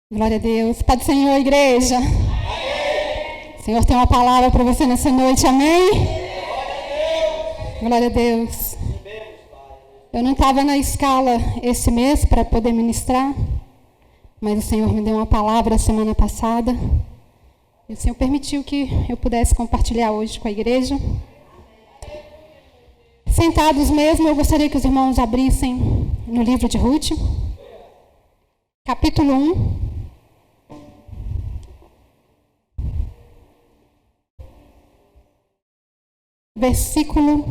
Glória a Deus. Pai do Senhor, igreja. Amém. O Senhor tem uma palavra para você nessa noite, amém? Glória a Deus. Eu não estava na escala esse mês para poder ministrar, mas o Senhor me deu uma palavra semana passada. E o Senhor permitiu que eu pudesse compartilhar hoje com a igreja. Sentados mesmo, eu gostaria que os irmãos abrissem no livro de Ruth, capítulo 1. Versículo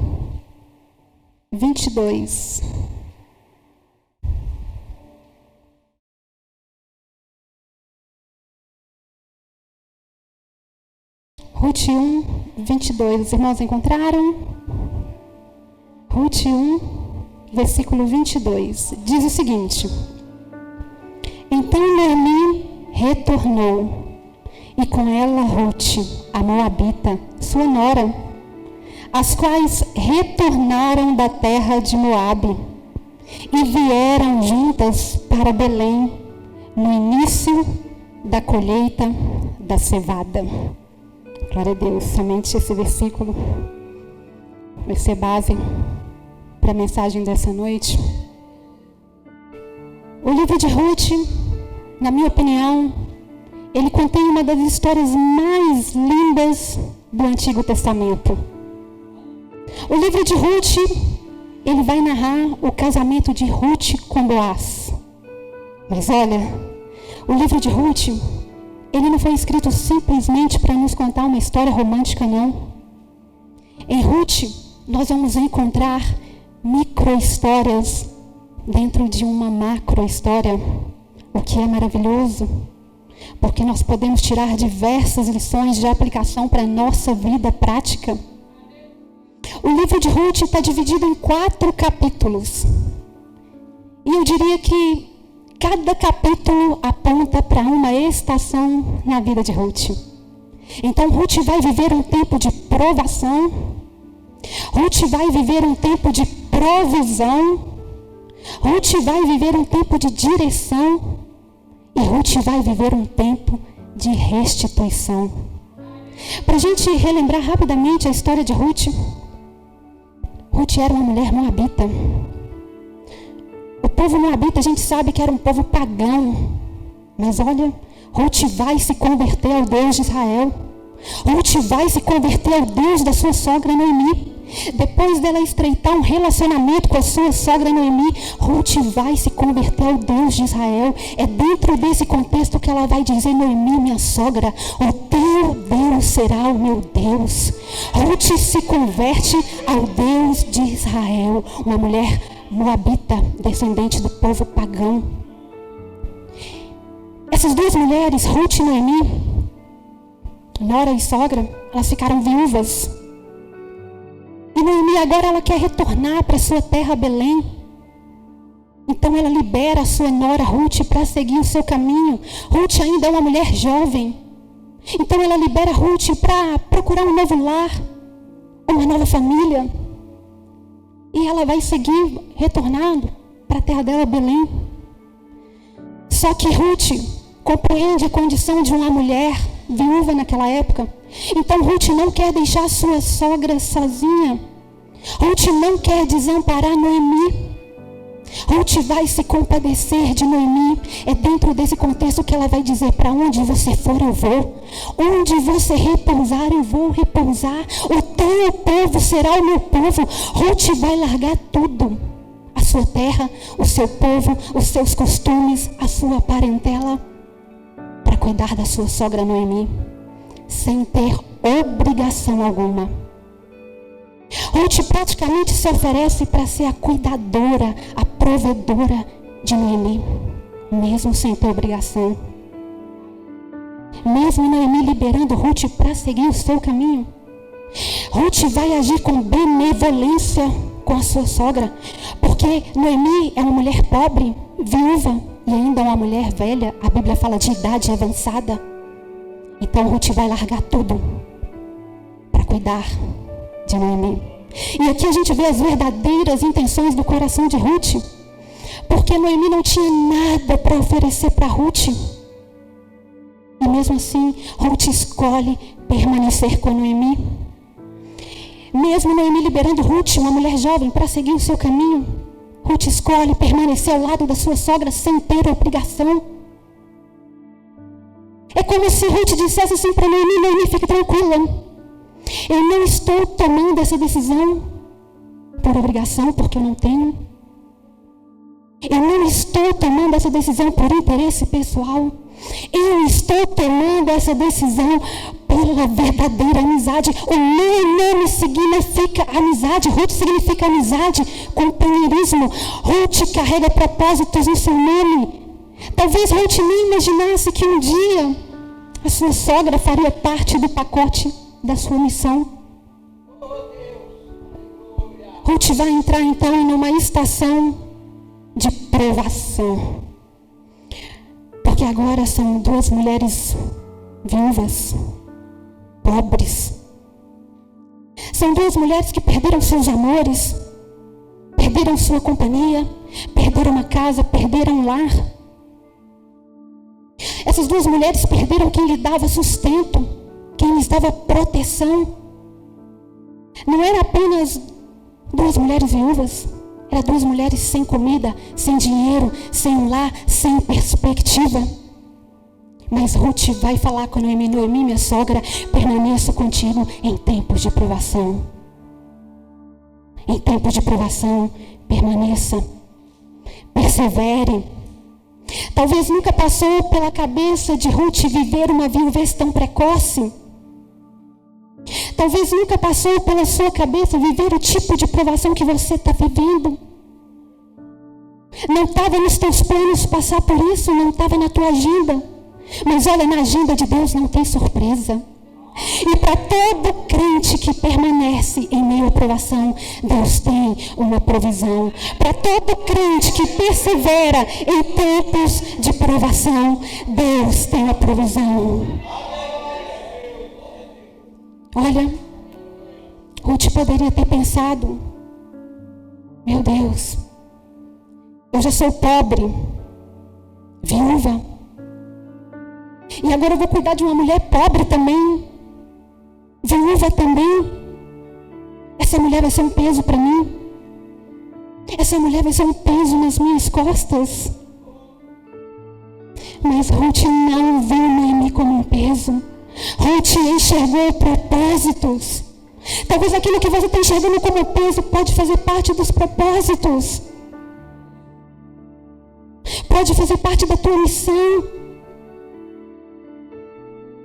22. Ruth 1, 22. Os irmãos encontraram? Ruth 1, versículo 22. Diz o seguinte: Então Noemi retornou, e com ela Ruth, a moabita, sua nora, as quais retornaram da terra de Moabe e vieram juntas para Belém no início da colheita da cevada. Glória a Deus, somente esse versículo vai ser base para a mensagem dessa noite. O livro de Ruth, na minha opinião, ele contém uma das histórias mais lindas do Antigo Testamento. O livro de Ruth, ele vai narrar o casamento de Ruth com Boaz. Mas olha, o livro de Ruth, ele não foi escrito simplesmente para nos contar uma história romântica, não. Em Ruth, nós vamos encontrar micro-histórias dentro de uma macro-história, o que é maravilhoso, porque nós podemos tirar diversas lições de aplicação para a nossa vida prática. O livro de Ruth está dividido em 4 capítulos. E eu diria que cada capítulo aponta para uma estação na vida de Ruth. Então Ruth vai viver um tempo de provação. Ruth vai viver um tempo de provisão. Ruth vai viver um tempo de direção. E Ruth vai viver um tempo de restituição. Para a gente relembrar rapidamente a história de Ruth. Ruth era uma mulher moabita. O povo moabita, a gente sabe que era um povo pagão. Mas olha, Ruth vai se converter ao Deus de Israel. Ruth vai se converter ao Deus da sua sogra Noemi. Depois dela estreitar um relacionamento com a sua sogra Noemi, Ruth vai se converter ao Deus de Israel. É dentro desse contexto que ela vai dizer: Noemi, minha sogra, o teu Deus será o meu Deus. Ruth se converte ao Deus de Israel, uma mulher moabita, descendente do povo pagão. Essas duas mulheres, Ruth e Noemi, nora e sogra, elas ficaram viúvas. E Noemi agora ela quer retornar para sua terra Belém. Então ela libera a sua nora Ruth para seguir o seu caminho. Ruth ainda é uma mulher jovem. Então ela libera Ruth para procurar um novo lar, uma nova família. E ela vai seguir retornando para a terra dela Belém. Só que Ruth compreende a condição de uma mulher viúva naquela época. Então Ruth não quer deixar a sua sogra sozinha. Ruth não quer desamparar Noemi. Ruth vai se compadecer de Noemi. É dentro desse contexto que ela vai dizer: para onde você for eu vou. Onde você repousar eu vou repousar. O teu povo será o meu povo. Ruth vai largar tudo. A sua terra, o seu povo, os seus costumes, a sua parentela, para cuidar da sua sogra Noemi, sem ter obrigação alguma. Ruth praticamente se oferece para ser a cuidadora, a provedora de Noemi, mesmo sem ter obrigação. Mesmo Noemi liberando Ruth para seguir o seu caminho. Ruth vai agir com benevolência com a sua sogra, porque Noemi é uma mulher pobre, viúva, e ainda uma mulher velha. A Bíblia fala de idade avançada. Então Ruth vai largar tudo para cuidar de Noemi. E aqui a gente vê as verdadeiras intenções do coração de Ruth, porque Noemi não tinha nada para oferecer para Ruth. E mesmo assim, Ruth escolhe permanecer com Noemi. Mesmo Noemi liberando Ruth, uma mulher jovem, para seguir o seu caminho, Ruth escolhe permanecer ao lado da sua sogra sem ter obrigação. É como se Ruth dissesse assim para Noemi: Noemi, fique tranquila. Eu não estou tomando essa decisão por obrigação, porque eu não tenho. Eu não estou tomando essa decisão por interesse pessoal. Eu estou tomando essa decisão pela verdadeira amizade. O meu nome significa amizade. Ruth significa amizade, companheirismo. Ruth carrega propósitos no seu nome. Talvez Ruth nem imaginasse que um dia a sua sogra faria parte do pacote da sua missão. Ruth vai entrar então em uma estação de provação. Porque agora são duas mulheres viúvas, pobres. São duas mulheres que perderam seus amores, perderam sua companhia, perderam uma casa, perderam um lar. Essas duas mulheres perderam quem lhe dava sustento, quem lhes dava proteção. Não era apenas duas mulheres viúvas, eram duas mulheres sem comida, sem dinheiro, sem um lar, sem perspectiva. Mas Ruth vai falar com Noemi: Noemi, minha sogra, permaneço contigo em tempos de provação. Em tempos de provação, permaneça, persevere. Talvez nunca passou pela cabeça de Ruth viver uma viuvez tão precoce. Talvez nunca passou pela sua cabeça viver o tipo de provação que você está vivendo. Não estava nos teus planos passar por isso, não estava na tua agenda. Mas olha, na agenda de Deus não tem surpresa. E para todo crente que permanece em meio à provação, Deus tem uma provisão. Para todo crente que persevera em tempos de provação, Deus tem uma provisão. Olha, Ruth poderia ter pensado: meu Deus, eu já sou pobre, viúva, e agora eu vou cuidar de uma mulher pobre também, viúva também. Essa mulher vai ser um peso para mim. Essa mulher vai ser um peso nas minhas costas. Mas Ruth não viu Noemi como um peso. Ruth enxergou propósitos. Talvez aquilo que você está enxergando como peso pode fazer parte dos propósitos. Pode fazer parte da tua missão.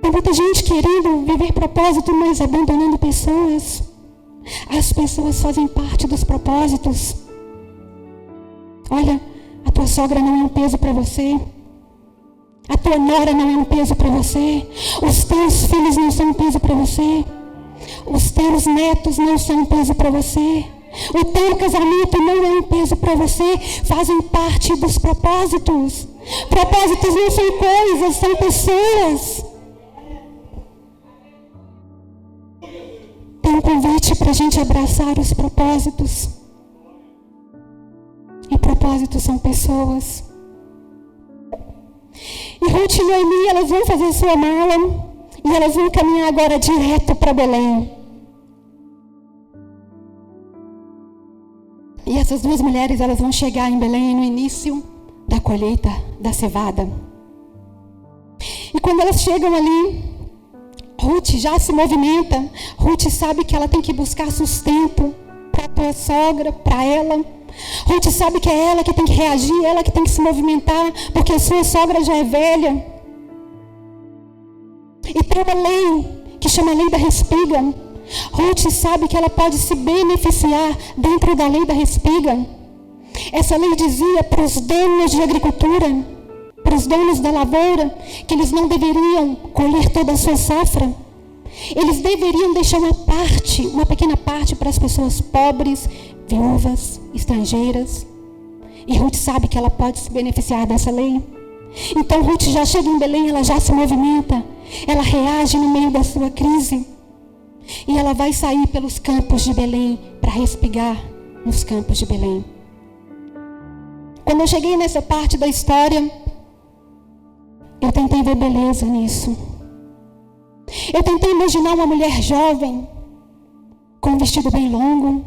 Tem muita gente querendo viver propósito, mas abandonando pessoas. As pessoas fazem parte dos propósitos. Olha, a tua sogra não é um peso para você. A tua nora não é um peso para você. Os teus filhos não são um peso para você. Os teus netos não são um peso para você. O teu casamento não é um peso para você. Fazem parte dos propósitos. Propósitos não são coisas, são pessoas. Tem um convite para a gente abraçar os propósitos. E propósitos são pessoas. E Ruth e Noemi, elas vão fazer sua mala e elas vão caminhar agora direto para Belém. E essas duas mulheres, elas vão chegar em Belém no início da colheita da cevada. E quando elas chegam ali, Ruth já se movimenta. Ruth sabe que ela tem que buscar sustento para a tua sogra, para ela. Ruth sabe que é ela que tem que reagir, ela que tem que se movimentar, porque a sua sogra já é velha. E tem uma lei que chama Lei da Respiga. Ruth sabe que ela pode se beneficiar dentro da Lei da Respiga. Essa lei dizia para os donos de agricultura, para os donos da lavoura, que eles não deveriam colher toda a sua safra. eles deveriam deixar uma pequena parte para as pessoas pobres, viúvas, estrangeiras. E Ruth sabe que ela pode se beneficiar dessa lei. Então Ruth já chega em Belém, ela já se movimenta, ela reage no meio da sua crise. E ela vai sair pelos campos de Belém para respigar nos campos de Belém. Quando eu cheguei nessa parte da história, eu tentei ver beleza nisso. Eu tentei imaginar uma mulher jovem, com um vestido bem longo,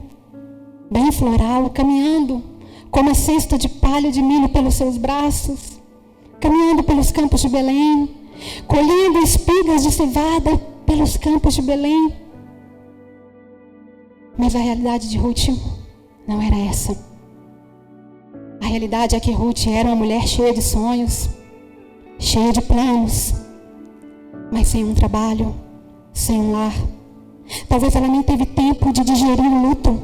bem floral, caminhando com uma cesta de palha de milho pelos seus braços, caminhando pelos campos de Belém, colhendo espigas de cevada pelos campos de Belém. Mas a realidade de Ruth não era essa. A realidade é que Ruth era uma mulher cheia de sonhos, cheia de planos, mas sem um trabalho, sem um lar. Talvez ela nem teve tempo de digerir o luto.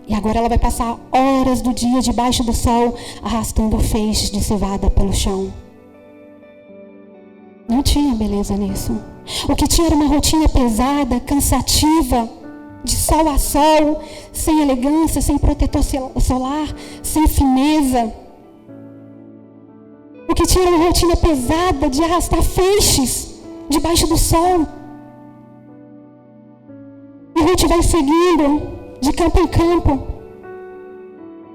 E agora ela vai passar horas do dia debaixo do sol, arrastando feixes de cevada pelo chão. Não tinha beleza nisso. O que tinha era uma rotina pesada, cansativa, de sol a sol, sem elegância, sem protetor solar, sem fineza. O que tinha era uma rotina pesada de arrastar feixes debaixo do sol. E Ruth vai seguindo de campo em campo.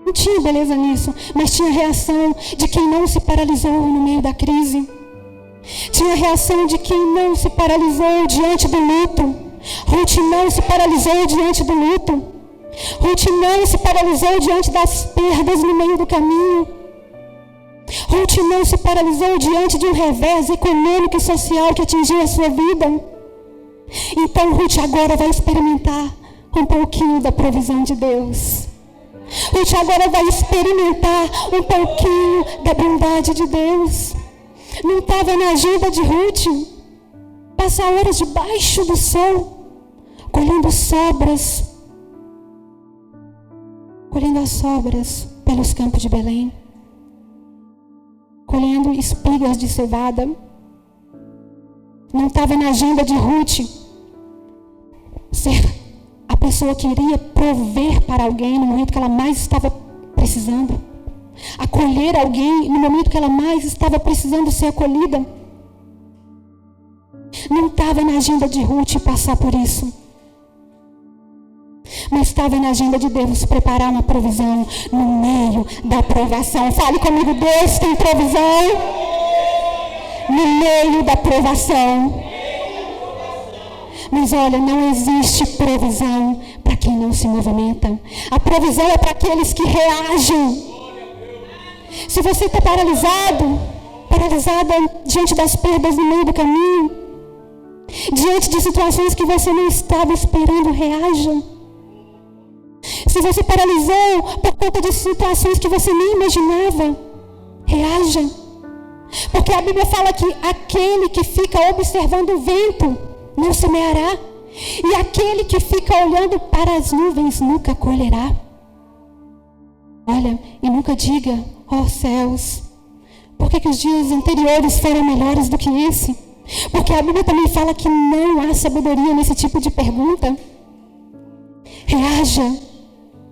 Não tinha beleza nisso, mas tinha a reação de quem não se paralisou no meio da crise. Tinha a reação de quem não se paralisou diante do luto. Ruth não se paralisou diante do luto. Ruth não se paralisou diante das perdas no meio do caminho. Ruth não se paralisou diante de um revés econômico e social que atingiu a sua vida. Então Ruth agora vai experimentar um pouquinho da provisão de Deus. Ruth agora vai experimentar um pouquinho da bondade de Deus. Não estava na agenda de Ruth passar horas debaixo do sol, colhendo as sobras pelos campos de Belém, colhendo espigas de cevada. Não estava na agenda de Ruth ser a pessoa que iria prover para alguém no momento que ela mais estava precisando, acolher alguém no momento que ela mais estava precisando ser acolhida. Não estava na agenda de Ruth passar por isso, mas estava na agenda de Deus preparar uma provisão no meio da provação. Fale comigo, Deus tem provisão no meio da provação. Mas olha, não existe provisão para quem não se movimenta. A provisão é para aqueles que reagem. Se você está paralisada diante das perdas no meio do caminho, diante de situações que você não estava esperando, reaja. Se você paralisou por conta de situações que você nem imaginava, reaja. Porque a Bíblia fala que aquele que fica observando o vento não semeará, e aquele que fica olhando para as nuvens nunca colherá. Olha, e nunca diga, ó céus, por que os dias anteriores foram melhores do que esse? Porque a Bíblia também fala que não há sabedoria nesse tipo de pergunta. Reaja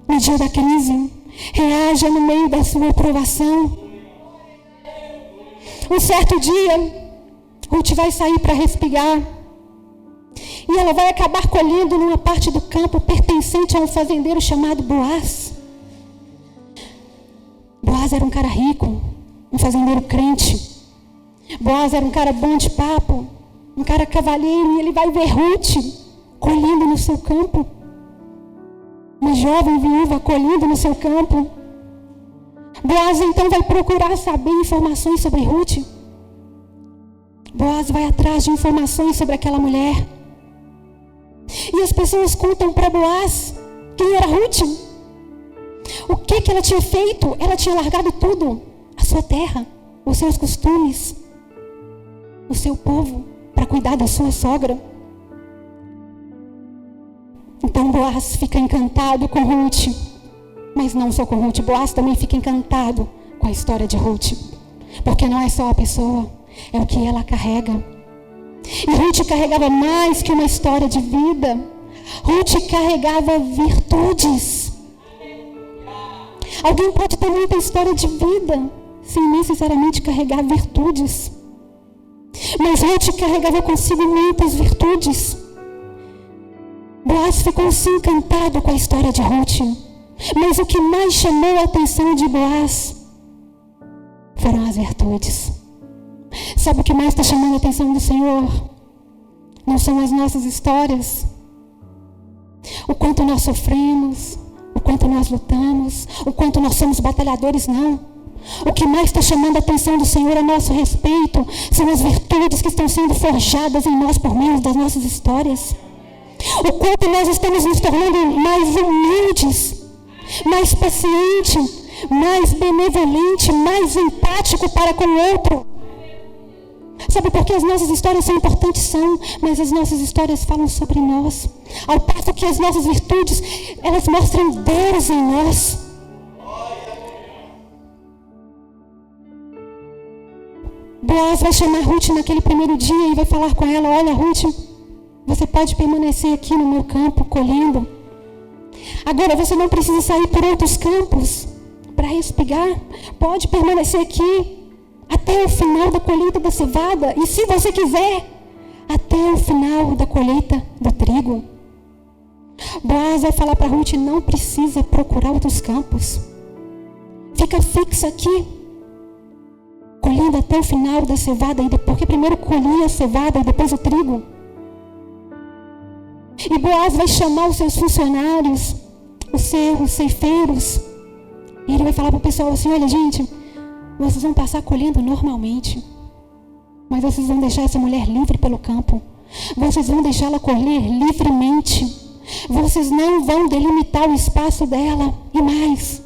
no dia da crise, reaja no meio da sua provação. Um certo dia, Ruth vai sair para respigar, e ela vai acabar colhendo numa parte do campo pertencente a um fazendeiro chamado Boaz. Boaz era um cara rico, um fazendeiro crente. Boaz era um cara bom de papo, um cara cavalheiro, e ele vai ver Ruth colhendo no seu campo. Uma jovem viúva colhendo no seu campo. Boaz então vai procurar saber informações sobre Ruth. Boaz vai atrás de informações sobre aquela mulher. E as pessoas contam para Boaz quem era Ruth. O que ela tinha feito? Ela tinha largado tudo. A sua terra, os seus costumes, o seu povo, para cuidar da sua sogra. Então Boaz fica encantado com Ruth. Mas não só com Ruth, Boaz também fica encantado com a história de Ruth. Porque não é só a pessoa, é o que ela carrega. E Ruth carregava mais que uma história de vida. Ruth carregava virtudes. Alguém pode ter muita história de vida sem necessariamente carregar virtudes. Mas Ruth carregava consigo muitas virtudes. Boaz ficou sim encantado com a história de Ruth. Mas o que mais chamou a atenção de Boaz foram as virtudes. Sabe o que mais está chamando a atenção do Senhor? Não são as nossas histórias. O quanto nós sofremos, o quanto nós lutamos, o quanto nós somos batalhadores, não. O que mais está chamando a atenção do Senhor a nosso respeito são as virtudes que estão sendo forjadas em nós por meio das nossas histórias. O quanto nós estamos nos tornando mais humildes, mais pacientes, mais benevolente, mais empático para com o outro. Sabe por que as nossas histórias são importantes? São, mas as nossas histórias falam sobre nós. Ao passo que as nossas virtudes, elas mostram Deus em nós. Boaz vai chamar Ruth naquele primeiro dia e vai falar com ela: olha, Ruth, você pode permanecer aqui no meu campo colhendo. Agora você não precisa sair por outros campos para espigar. Pode permanecer aqui até o final da colheita da cevada. E se você quiser, até o final da colheita do trigo. Boaz vai falar para Ruth: não precisa procurar outros campos. Fica fixa aqui, colhendo até o final da cevada, porque primeiro colhia a cevada e depois o trigo. E Boaz vai chamar os seus funcionários, os ceifeiros, e ele vai falar para o pessoal assim: olha, gente, vocês vão passar colhendo normalmente, mas vocês vão deixar essa mulher livre pelo campo. Vocês vão deixá-la colher livremente. Vocês não vão delimitar o espaço dela. E mais,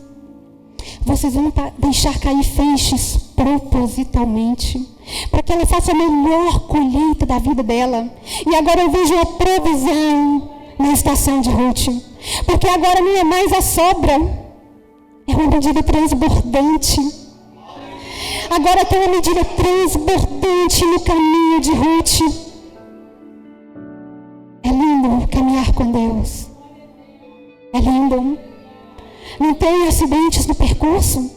vocês vão deixar cair feixes propositalmente, para que ela faça a melhor colheita da vida dela. E agora eu vejo a provisão na estação de Ruth, porque agora não é mais a sobra, é uma medida transbordante. Agora tem uma medida transbordante no caminho de Ruth. É lindo caminhar com Deus. É lindo. Não tem acidentes no percurso,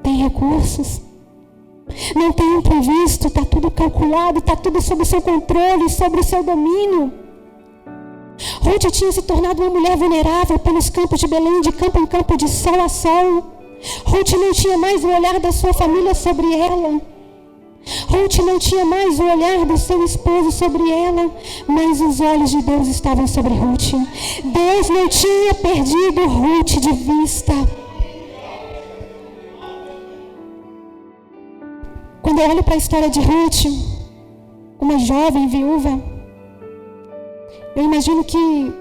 tem recursos. Não tem imprevisto, está tudo calculado, está tudo sob o seu controle, sobre o seu domínio. Ruth tinha se tornado uma mulher vulnerável pelos campos de Belém, de campo em campo, de sol a sol. Ruth não tinha mais o olhar da sua família sobre ela. Ruth não tinha mais o olhar do seu esposo sobre ela, mas os olhos de Deus estavam sobre Ruth. Deus não tinha perdido Ruth de vista. Quando eu olho para a história de Ruth, uma jovem viúva, eu imagino que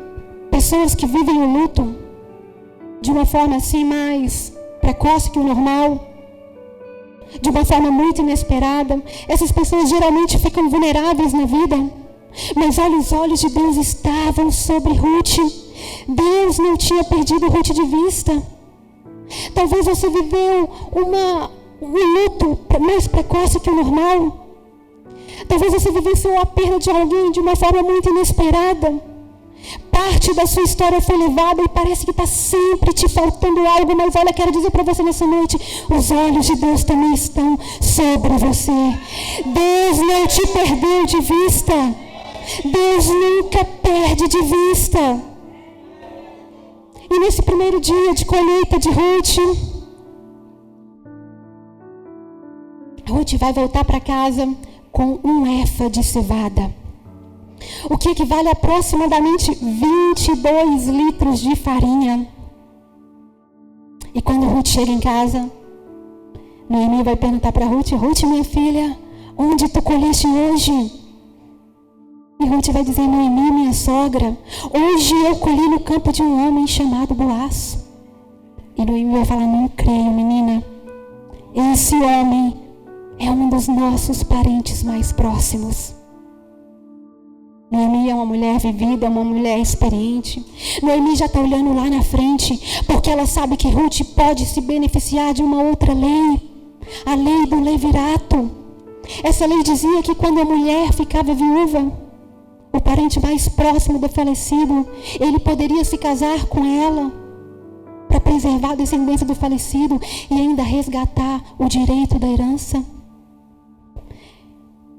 pessoas que vivem o luto de uma forma assim mais precoce que o normal, de uma forma muito inesperada, essas pessoas geralmente ficam vulneráveis na vida. Mas olha, os olhos de Deus estavam sobre Ruth. Deus não tinha perdido Ruth de vista. Talvez você viveu um luto mais precoce que o normal. Talvez você vivenciou a perda de alguém de uma forma muito inesperada. Parte da sua história foi levada e parece que está sempre te faltando algo. Mas olha, quero dizer para você nessa noite: os olhos de Deus também estão sobre você. Deus não te perdeu de vista. Deus nunca perde de vista. E nesse primeiro dia de colheita de Ruth vai voltar para casa com 1 efa de cevada, o que equivale a aproximadamente 22 litros de farinha. E quando Ruth chega em casa, Noemi vai perguntar para Ruth: Ruth, minha filha, onde tu colheste hoje? E Ruth vai dizer: Noemi, minha sogra, hoje eu colhi no campo de um homem chamado Boaz. E Noemi vai falar: não creio, menina, esse homem é um dos nossos parentes mais próximos. Noemi é uma mulher vivida, uma mulher experiente. Noemi já está olhando lá na frente, porque ela sabe que Ruth pode se beneficiar de uma outra lei, a lei do levirato. Essa lei dizia que quando a mulher ficava viúva, o parente mais próximo do falecido, ele poderia se casar com ela para preservar a descendência do falecido e ainda resgatar o direito da herança.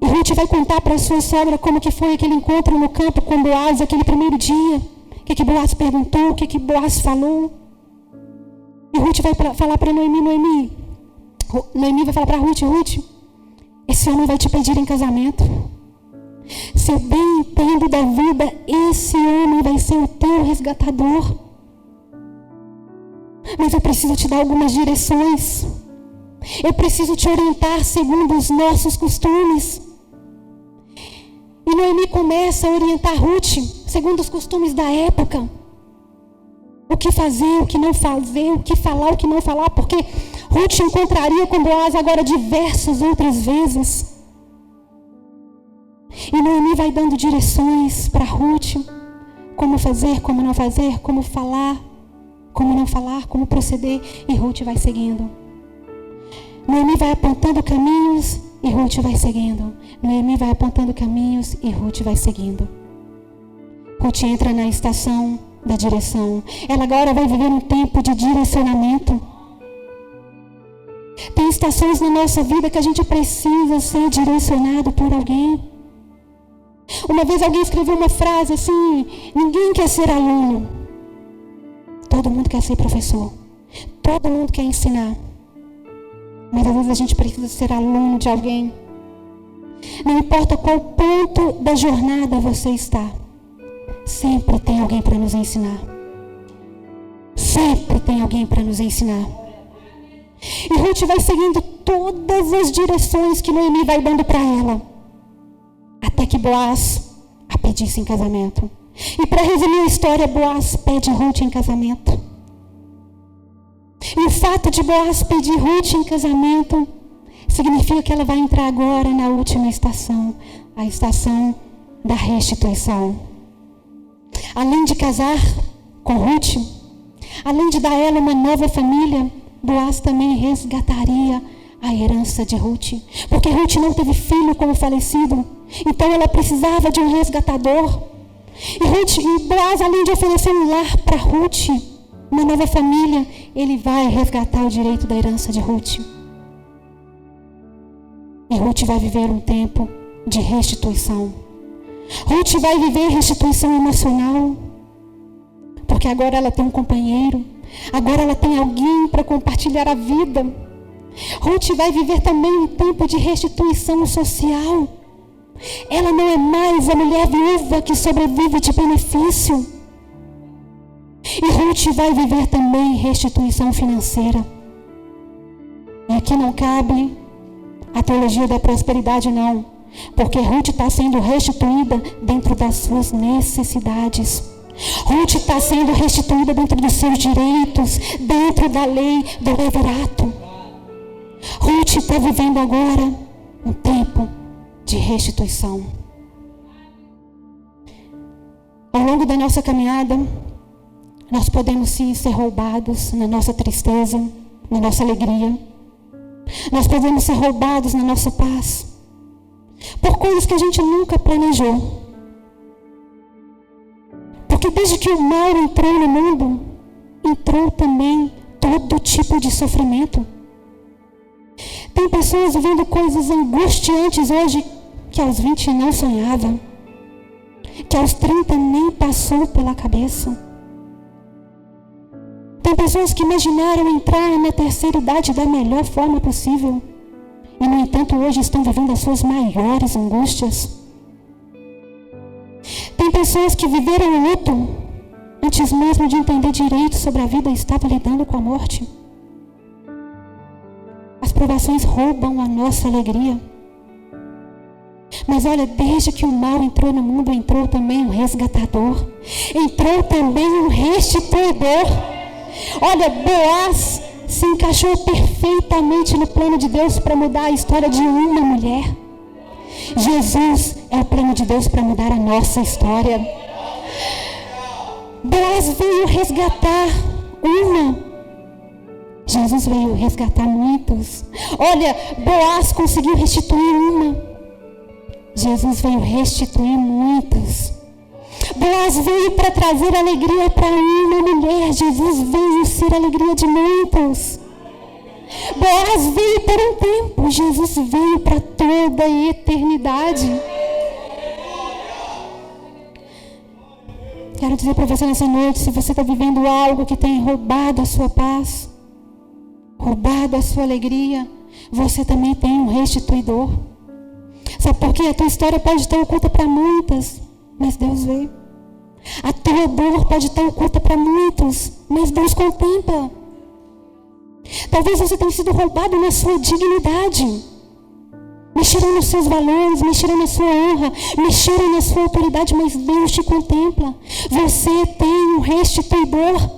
E Ruth vai contar para a sua sogra como que foi aquele encontro no campo com Boaz, aquele primeiro dia. O que Boaz perguntou, o que Boaz falou. E Ruth vai falar para Noemi vai falar para Ruth, esse homem vai te pedir em casamento. Se eu bem entendo da vida, esse homem vai ser o teu resgatador. Mas eu preciso te dar algumas direções. Eu preciso te orientar segundo os nossos costumes. E Noemi começa a orientar Ruth segundo os costumes da época. O que fazer, o que não fazer, o que falar, o que não falar, porque Ruth encontraria com Boaz agora diversas outras vezes. E Noemi vai dando direções para Ruth, como fazer, como não fazer, como falar, como não falar, como proceder, e Ruth vai seguindo. Noemi vai apontando caminhos e Ruth vai seguindo. Noemi vai apontando caminhos e Ruth vai seguindo. Ruth entra na estação da direção. Ela agora vai viver um tempo de direcionamento. Tem estações na nossa vida que a gente precisa ser direcionado por alguém. Uma vez alguém escreveu uma frase assim: ninguém quer ser aluno, todo mundo quer ser professor, todo mundo quer ensinar, mas às vezes a gente precisa ser aluno de alguém. Não importa qual ponto da jornada você está, sempre tem alguém para nos ensinar. Sempre tem alguém para nos ensinar. E Ruth vai seguindo todas as direções que Noemi vai dando para ela, até que Boaz a pedisse em casamento. E para resumir a história, Boaz pede Ruth em casamento. E o fato de Boaz pedir Ruth em casamento significa que ela vai entrar agora na última estação, a estação da restituição. Além de casar com Ruth, além de dar a ela uma nova família, Boaz também resgataria a herança de Ruth, porque Ruth não teve filho como falecido, então ela precisava de um resgatador. E Boaz, além de oferecer um lar para Ruth, uma nova família, ele vai resgatar o direito da herança de Ruth. E Ruth vai viver um tempo de restituição. Ruth vai viver restituição emocional, porque agora ela tem um companheiro, agora ela tem alguém para compartilhar a vida. Ruth vai viver também um tempo de restituição social. Ela não é mais a mulher viúva que sobrevive de benefício. E Ruth vai viver também restituição financeira. E aqui não cabe a teologia da prosperidade, não. Porque Ruth está sendo restituída dentro das suas necessidades. Ruth está sendo restituída dentro dos seus direitos, dentro da lei do levirato. Ruth está vivendo agora um tempo de restituição. Ao longo da nossa caminhada, nós podemos sim ser roubados na nossa tristeza, na nossa alegria. Nós podemos ser roubados na nossa paz, por coisas que a gente nunca planejou. Porque desde que o mal entrou no mundo, entrou também todo tipo de sofrimento. Tem pessoas vivendo coisas angustiantes hoje que aos 20 não sonhava, que aos 30 nem passou pela cabeça. Tem pessoas que imaginaram entrar na terceira idade da melhor forma possível e, no entanto, hoje estão vivendo as suas maiores angústias. Tem pessoas que viveram o luto antes mesmo de entender direito sobre a vida e estavam lidando com a morte. As provações roubam a nossa alegria. Mas olha, desde que o mal entrou no mundo, entrou também um resgatador. Entrou também um restituidor. Olha, Boaz se encaixou perfeitamente no plano de Deus para mudar a história de uma mulher. Jesus é o plano de Deus para mudar a nossa história. Boaz veio resgatar uma. Jesus veio resgatar muitos. Olha, Boaz conseguiu restituir uma. Jesus veio restituir muitos. Boaz veio para trazer alegria para uma mulher. Jesus veio ser a alegria de muitos. Boaz veio por um tempo. Jesus veio para toda a eternidade. Quero dizer para você nessa noite, se você está vivendo algo que tem roubado a sua paz, roubado a sua alegria, você também tem um restituidor. Sabe por quê? A tua história pode estar oculta para muitas, mas Deus vê. A tua dor pode estar oculta para muitos, mas Deus contempla. Talvez você tenha sido roubado na sua dignidade. Mexeram nos seus valores, mexeram na sua honra, mexeram na sua autoridade, mas Deus te contempla. Você tem um restituidor.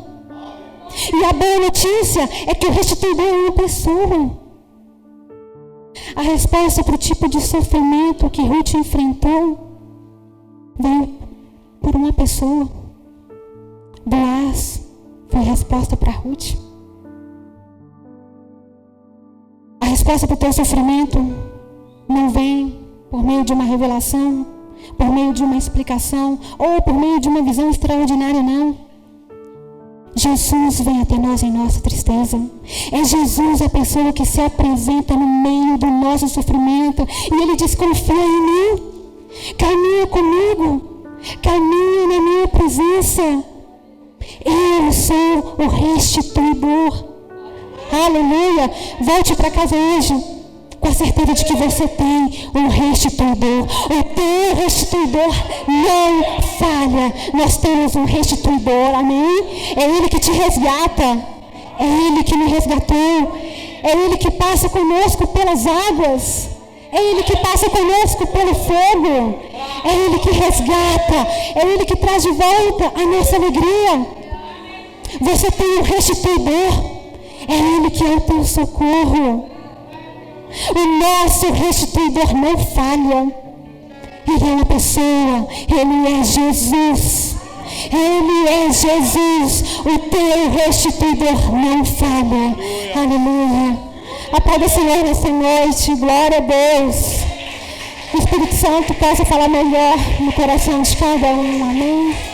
E a boa notícia é que o restituidor é uma pessoa. A resposta para o tipo de sofrimento que Ruth enfrentou veio por uma pessoa. Boaz foi a resposta para Ruth. A resposta para o teu sofrimento não vem por meio de uma revelação, por meio de uma explicação ou por meio de uma visão extraordinária, não. Jesus vem até nós em nossa tristeza. É Jesus a pessoa que se apresenta no meio do nosso sofrimento. E Ele diz: confia em mim, caminha comigo, caminha na minha presença. Eu sou o restituidor. Aleluia. Volte para casa hoje com a certeza de que você tem um restituidor. O teu restituidor não falha. Nós temos um restituidor, amém? É Ele que te resgata. É Ele que me resgatou. É Ele que passa conosco pelas águas. É Ele que passa conosco pelo fogo. É Ele que resgata. É Ele que traz de volta a nossa alegria. Você tem um restituidor. É Ele que é o teu socorro. O nosso restituidor não falha. Ele é uma pessoa. Ele é Jesus. Ele é Jesus. O teu restituidor não falha. Aleluia. Aplauda o Senhor nessa noite. Glória a Deus. O Espírito Santo possa falar melhor no coração de cada um. Amém.